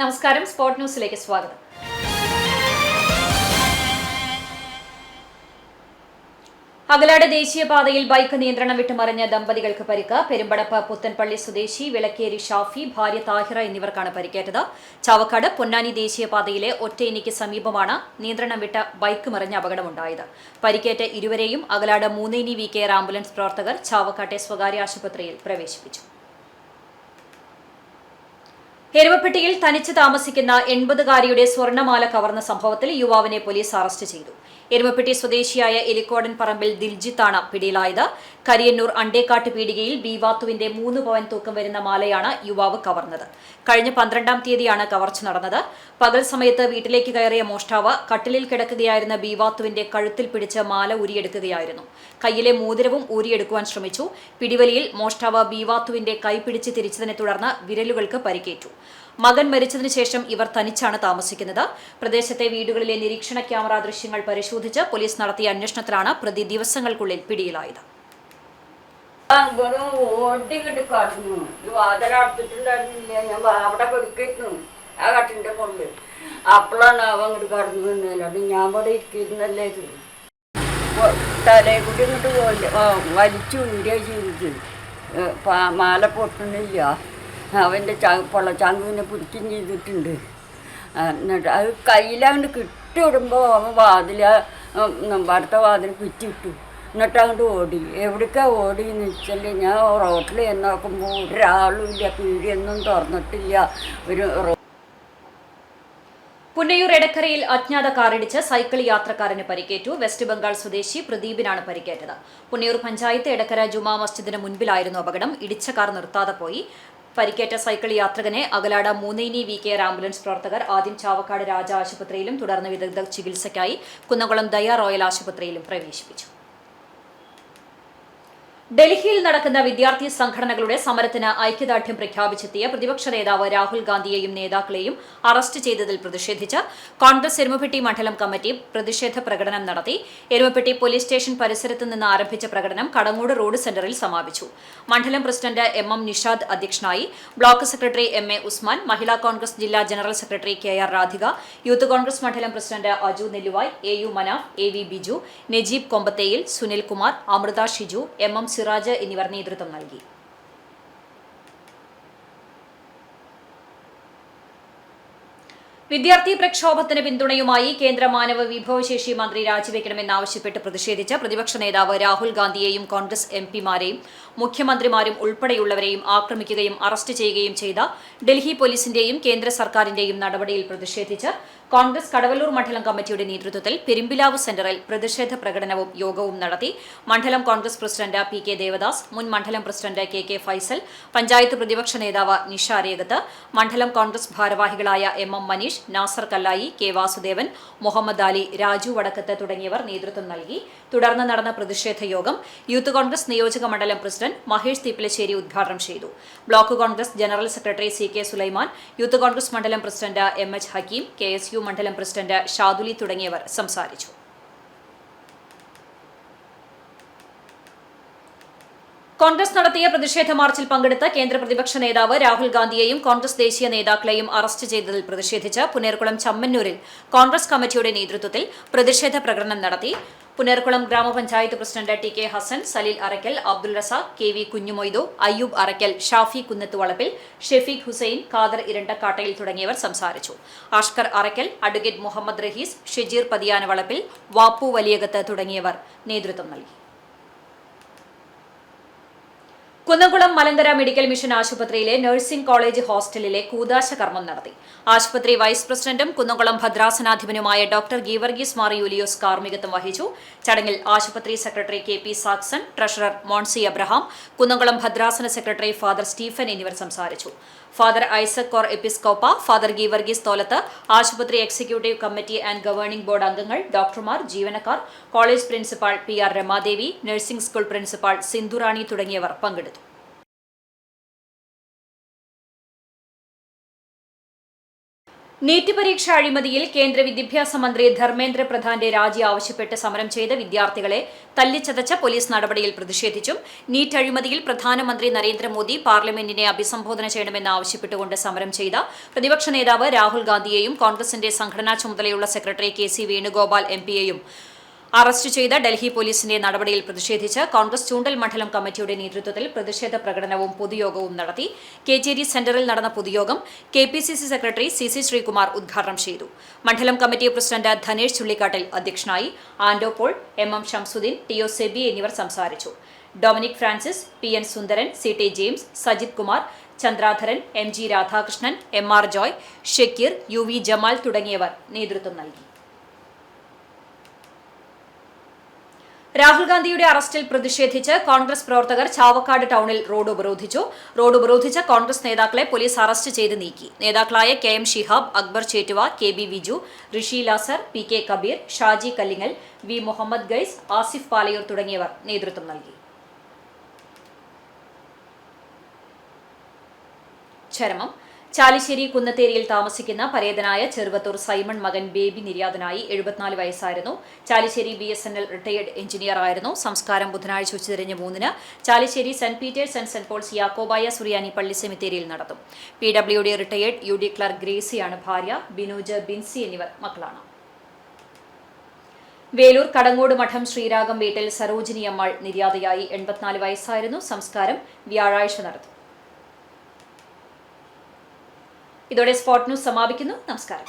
നമസ്കാരം, സ്പോർട് ന്യൂസിലേക്ക് സ്വാഗതം. അകലാട് ദേശീയപാതയിൽ ബൈക്ക് നിയന്ത്രണം വിട്ടുമറിഞ്ഞ ദമ്പതികൾക്ക് പരിക്ക്. പെരുമ്പടപ്പ് പുത്തൻപള്ളി സ്വദേശി വിളക്കേരി ഷാഫി, ഭാര്യ താഹിറ എന്നിവർക്കാണ് പരിക്കേറ്റത്. ചാവക്കാട് പൊന്നാനി ദേശീയപാതയിലെ ഒറ്റയിനിക്ക് സമീപമാണ് നിയന്ത്രണം വിട്ട ബൈക്ക് മറിഞ്ഞ അപകടമുണ്ടായത്. പരിക്കേറ്റ ഇരുവരെയും Akalad Moonnaini we care ambulance പ്രവർത്തകർ ചാവക്കാട്ടെ സ്വകാര്യ ആശുപത്രിയിൽ പ്രവേശിപ്പിച്ചു. എരുമപ്പെട്ടിയിൽ തനിച്ച് താമസിക്കുന്ന 80-കാരിയുടെ സ്വർണ്ണമാല കവർന്ന സംഭവത്തിൽ യുവാവിനെ പോലീസ് അറസ്റ്റ് ചെയ്തു. എരുമപ്പെട്ടി സ്വദേശിയായ എലിക്കോടൻ പറമ്പിൽ ദിൽജിത്താണ് പിടിയിലായത്. കരിയന്നൂർ അണ്ടേക്കാട്ട് പീടികയിൽ ബീവാത്തുവിന്റെ 3 പവൻ തൂക്കം വരുന്ന മാലയാണ് യുവാവ് കവർന്നത്. കഴിഞ്ഞ 12-ാം തീയതിയാണ് കവർച്ച നടന്നത്. പകൽ സമയത്ത് വീട്ടിലേക്ക് കയറിയ മോഷ്ടാവ് കട്ടിലിൽ കിടക്കുകയായിരുന്ന ബീവാത്തുവിന്റെ കഴുത്തിൽ പിടിച്ച് മാല ഊരിയെടുക്കുകയായിരുന്നു. കയ്യിലെ മോതിരവും ഊരിയെടുക്കുവാൻ ശ്രമിച്ചു. പിടിവലിയിൽ മോഷ്ടാവ് ബീവാത്തുവിന്റെ കൈ പിടിച്ച് തിരിച്ചതിനെ തുടർന്ന് വിരലുകൾക്ക് പരിക്കേറ്റു. മകൻ മരിച്ചതിനു ശേഷം ഇവർ തനിച്ചാണ് താമസിക്കുന്നത്. പ്രദേശത്തെ വീടുകളിലെ നിരീക്ഷണ ക്യാമറ ദൃശ്യങ്ങൾ പരിശോധിച്ച് പോലീസ് നടത്തിയ അന്വേഷണത്തിലാണ് പ്രതി ദിവസങ്ങൾക്കുള്ളിൽ പിടിയിലായത്. അപ്പോഴാണ് അവൻ അങ്ങോട്ട് കടന്നു നിന്നത്. അത് ഞാൻ ഇവിടെ ഇരിക്കുന്നല്ലേ, തലേ കൂടി ഇങ്ങോട്ട് വലിച്ചു ഊരിയ ചെയ്തത്. മാല പൊട്ടുന്നില്ല. അവൻ്റെ പൊള്ളച്ചാങ്കുവിനെ പിടിക്കുകയും ചെയ്തിട്ടുണ്ട്. എന്നിട്ട് അത് കയ്യിലങ്ങോട്ട് കിട്ടിവിടുമ്പോൾ അവൻ അടുത്ത വാതിൽ കുറ്റിയിട്ടു. എന്നിട്ട് അങ്ങോട്ട് ഓടി. എവിടേക്കാണ് ഓടിയെന്ന് വെച്ചാൽ ഞാൻ റോട്ടിൽ ചെന്ന് നോക്കുമ്പോൾ ഒരാളും ഇല്ല, പീടിയൊന്നും തുറന്നിട്ടില്ല. പുന്നയൂർ എടക്കരയിൽ അജ്ഞാത കാറിടിച്ച് സൈക്കിൾ യാത്രക്കാരന് പരിക്കേറ്റു. വെസ്റ്റ് ബംഗാൾ സ്വദേശി പ്രദീപിനാണ് പരിക്കേറ്റത്. പുന്നയൂർ പഞ്ചായത്ത് എടക്കര ജുമാ മസ്ജിദിന് മുൻപിലായിരുന്നു അപകടം. ഇടിച്ച കാർ നിർത്താതെ പോയി. പരിക്കേറ്റ സൈക്കിൾ യാത്രികനെ Akalad Moonnaini we care ambulance പ്രവർത്തകർ ആദ്യം ചാവക്കാട് രാജ ആശുപത്രിയിലും തുടർന്ന് വിദഗ്ധ ചികിത്സയ്ക്കായി കുന്നംകുളം ദയ റോയൽ ആശുപത്രിയിലും പ്രവേശിപ്പിച്ചു. ഡൽഹിയിൽ നടക്കുന്ന വിദ്യാർത്ഥി സംഘടനകളുടെ സമരത്തിന് ഐക്യദാർഢ്യം പ്രഖ്യാപിച്ചെത്തിയ പ്രതിപക്ഷ നേതാവ് രാഹുൽ ഗാന്ധിയെയും നേതാക്കളെയും അറസ്റ്റ് ചെയ്തതിൽ പ്രതിഷേധിച്ച് കോൺഗ്രസ് എരുമപ്പെട്ടി മണ്ഡലം കമ്മിറ്റി പ്രതിഷേധ പ്രകടനം നടത്തി. എരുമപ്പെട്ടി പോലീസ് സ്റ്റേഷൻ പരിസരത്ത് നിന്ന് ആരംഭിച്ച പ്രകടനം കടങ്ങോട് റോഡ് സെന്ററിൽ സമാപിച്ചു. മണ്ഡലം പ്രസിഡന്റ് എം നിഷാദ് അധ്യക്ഷനായി. Block secretary M Usman, Mahila Congress ജില്ലാ general secretary KR Radhika, youth Congress മണ്ഡലം president Aju Nelluvai, AU Manaf, AV Biju, Najeeb Kombatheyil, Sunil Kumar, Amritha Shiju, MM Siraj എന്നിവർ നേതൃത്വം നൽകി. വിദ്യാർത്ഥി പ്രക്ഷോഭത്തിന് പിന്തുണയുമായി കേന്ദ്ര മാനവ വിഭവശേഷി മന്ത്രി രാജിവെക്കണമെന്നാവശ്യപ്പെട്ട് പ്രതിഷേധിച്ച് പ്രതിപക്ഷ നേതാവ് രാഹുൽ ഗാന്ധിയെയും കോൺഗ്രസ് MPമാരെയും മുഖ്യമന്ത്രിമാരും ഉൾപ്പെടെയുള്ളവരെയും ആക്രമിക്കുകയും അറസ്റ്റ് ചെയ്യുകയും ചെയ്ത ഡൽഹി പോലീസിന്റെയും കേന്ദ്ര സർക്കാരിന്റെയും നടപടിയിൽ പ്രതിഷേധിച്ച് കോൺഗ്രസ് കടവല്ലൂർ മണ്ഡലം കമ്മിറ്റിയുടെ നേതൃത്വത്തിൽ പെരുമ്പിലാവ് സെന്ററിൽ പ്രതിഷേധ പ്രകടനവും യോഗവും നടത്തി. മണ്ഡലം കോൺഗ്രസ് പ്രസിഡന്റ് PK ദേവദാസ്, മുൻ മണ്ഡലം പ്രസിഡന്റ് KK ഫൈസൽ, പഞ്ചായത്ത് പ്രതിപക്ഷ നേതാവ് നിഷ രേഗത്ത്, മണ്ഡലം കോൺഗ്രസ് ഭാരവാഹികളായ MM മനീഷ്, നാസർ കല്ലായി, K വാസുദേവൻ, മുഹമ്മദ് അലി, രാജു വടക്കത്ത് തുടങ്ങിയവർ നേതൃത്വം നൽകി. തുടർന്ന് നടന്ന പ്രതിഷേധ യോഗം യൂത്ത് കോൺഗ്രസ് നിയോജക മണ്ഡലം പ്രസിഡന്റ് മഹേഷ് തീപ്പിലശ്ശേരി ഉദ്ഘാടനം ചെയ്തു. Block Congress general secretary CK Sulaiman, youth Congress മണ്ഡലം പ്രസിഡന്റ് MH ഹക്കീം, KSU മണ്ഡലം പ്രസിഡന്റ് ഷാദുലി തുടങ്ങിയവർ സംസാരിച്ചു. കോൺഗ്രസ് നടത്തിയ പ്രതിഷേധ മാർച്ചിൽ പങ്കെടുത്ത കേന്ദ്ര പ്രതിപക്ഷ നേതാവ് രാഹുൽ ഗാന്ധിയെയും കോൺഗ്രസ് ദേശീയ നേതാക്കളെയും അറസ്റ്റ് ചെയ്തതിൽ പ്രതിഷേധിച്ച് പുന്നേർകുളം ചമ്മന്നൂരിൽ കോൺഗ്രസ് കമ്മിറ്റിയുടെ നേതൃത്വത്തിൽ പ്രതിഷേധ പ്രകടനം നടത്തി. പുന്നേർകുളം ഗ്രാമപഞ്ചായത്ത് president TK Hasan, Saleel Arakkal, Abdul Razak, KV Kunjumoydu, Ayyub Arakkal, Shafi Kunnathuvalappil, Shefeeq Hussain, Khader Irandakkattayil തുടങ്ങിയവർ സംസാരിച്ചു. അഷ്കർ അറക്കൽ, അഡ്വക്കേറ്റ് മുഹമ്മദ് റഹീസ്, ഷെജീർ പതിയാനവളപ്പിൽ, വാപ്പു വലിയകത്ത് തുടങ്ങിയവർ നേതൃത്വം നൽകി. കുന്നംകുളം മലങ്കര മെഡിക്കൽ മിഷൻ ആശുപത്രിയിലെ നഴ്സിംഗ് കോളേജ് ഹോസ്റ്റലിലെ കൂദാശ കർമ്മം നടത്തി. ആശുപത്രി വൈസ് പ്രസിഡന്റും കുന്നംകുളം ഭദ്രാസനാധിപനുമായ ഡോക്ടർ ഗീവർഗീസ് മാർ യൂലിയോസ് കാർമ്മികത്വം വഹിച്ചു. ചടങ്ങിൽ ആശുപത്രി secretary KP Saxon, treasurer Monsy Abraham, Kunnamkulam ഭദ്രാസന സെക്രട്ടറി ഫാദർ സ്റ്റീഫൻ എന്നിവർ സംസാരിച്ചു. Father Isaac Cor Episcopa, father Geevarghese Tholath, ആശുപത്രി executive committee and governing board അംഗങ്ങൾ, ഡോക്ടർമാർ, ജീവനക്കാർ, college principal PR Ramadevi, nursing school principal Sindhurani തുടങ്ങിയവർ പങ്കെടുത്തു. നീറ്റ് പരീക്ഷ അഴിമതിയിൽ കേന്ദ്ര വിദ്യാഭ്യാസ മന്ത്രി ധർമ്മേന്ദ്ര പ്രധാന്റെ രാജി ആവശ്യപ്പെട്ട് സമരം ചെയ്ത വിദ്യാർത്ഥികളെ തല്ലിച്ചതച്ച പോലീസ് നടപടിയിൽ പ്രതിഷേധിച്ചും നീറ്റ് അഴിമതിയിൽ പ്രധാനമന്ത്രി നരേന്ദ്രമോദി പാർലമെന്റിനെ അഭിസംബോധന ചെയ്യണമെന്ന് ആവശ്യപ്പെട്ടുകൊണ്ട് സമരം ചെയ്ത പ്രതിപക്ഷ നേതാവ് രാഹുൽ ഗാന്ധിയെയും കോൺഗ്രസിന്റെ സംഘടനാ ചുമതലയുള്ള സെക്രട്ടറി KC വേണുഗോപാൽ MP-യെയും അറസ്റ്റ് ചെയ്ത ഡൽഹി പോലീസിന്റെ നടപടിയിൽ പ്രതിഷേധിച്ച് കോൺഗ്രസ് ചൂണ്ടൽ മണ്ഡലം കമ്മിറ്റിയുടെ നേതൃത്വത്തിൽ പ്രതിഷേധ പ്രകടനവും പൊതുയോഗവും നടത്തി. കേച്ചേരി സെന്ററിൽ നടന്ന പൊതുയോഗം KPCC സെക്രട്ടറി CC ശ്രീകുമാർ ഉദ്ഘാടനം ചെയ്തു. മണ്ഡലം കമ്മിറ്റി പ്രസിഡന്റ് ധനേഷ് ചുള്ളിക്കാട്ടിൽ അധ്യക്ഷനായി. Ando Paul, MM Shamsuddin, TO Seby എന്നിവർ സംസാരിച്ചു. Dominic Francis, PN Sundaran, CT James, Sajith Kumar, Chandradharan, MG Radhakrishnan, MR Joy, Shakeer, UV Jamal തുടങ്ങിയവർ നേതൃത്വം നൽകി. രാഹുൽ ഗാന്ധിയുടെ അറസ്റ്റിൽ പ്രതിഷേധിച്ച് കോൺഗ്രസ് പ്രവർത്തകർ ചാവക്കാട് ടൗണിൽ റോഡ് ഉപരോധിച്ചു. റോഡ് ഉപരോധിച്ച കോൺഗ്രസ് നേതാക്കളെ പോലീസ് അറസ്റ്റ് ചെയ്ത് നീക്കി. നേതാക്കളായ KM Shihab, Akbar Chettuva, KB Viju, Rishi Lazar, PK Kabeer, Shaji Kallingal, V Muhammad Gais, Asif Palayur തുടങ്ങിയവർ നേതൃത്വം നൽകി. ചരമം. ചാലിശ്ശേരി കുന്നത്തേരിയിൽ താമസിക്കുന്ന പരേതനായ ചെറുവത്തൂർ സൈമൺ മകൻ ബേബി നിര്യാതനായി. 74 വയസ്സായിരുന്നു. ചാലിശ്ശേരി BSNL റിട്ടയേർഡ് എഞ്ചിനീയർ ആയിരുന്നു. സംസ്കാരം ബുധനാഴ്ച ഉച്ചതിരിഞ്ഞ് 3-ന് Chalissery saint Peter's and saint Paul's Yakobaya Suriyani പള്ളി സെമിത്തേരിയിൽ നടത്തും. PWD റിട്ടയേർഡ് UD ക്ലർക്ക് ഗ്രേസിയാണ് ഭാര്യ. ബിനോജ്, ബിൻസി എന്നിവർ മക്കളാണ്. വേലൂർ കടങ്ങോട് മഠം ശ്രീരാഗം വീട്ടിൽ സരോജിനി അമ്മാൾ നിര്യാതയായി. 84 വയസ്സായിരുന്നു. സംസ്കാരം വ്യാഴാഴ്ച നടത്തും. ഇതോടെ സ്പോട്ട് ന്യൂസ് സമാപിക്കുന്നു. നമസ്കാരം.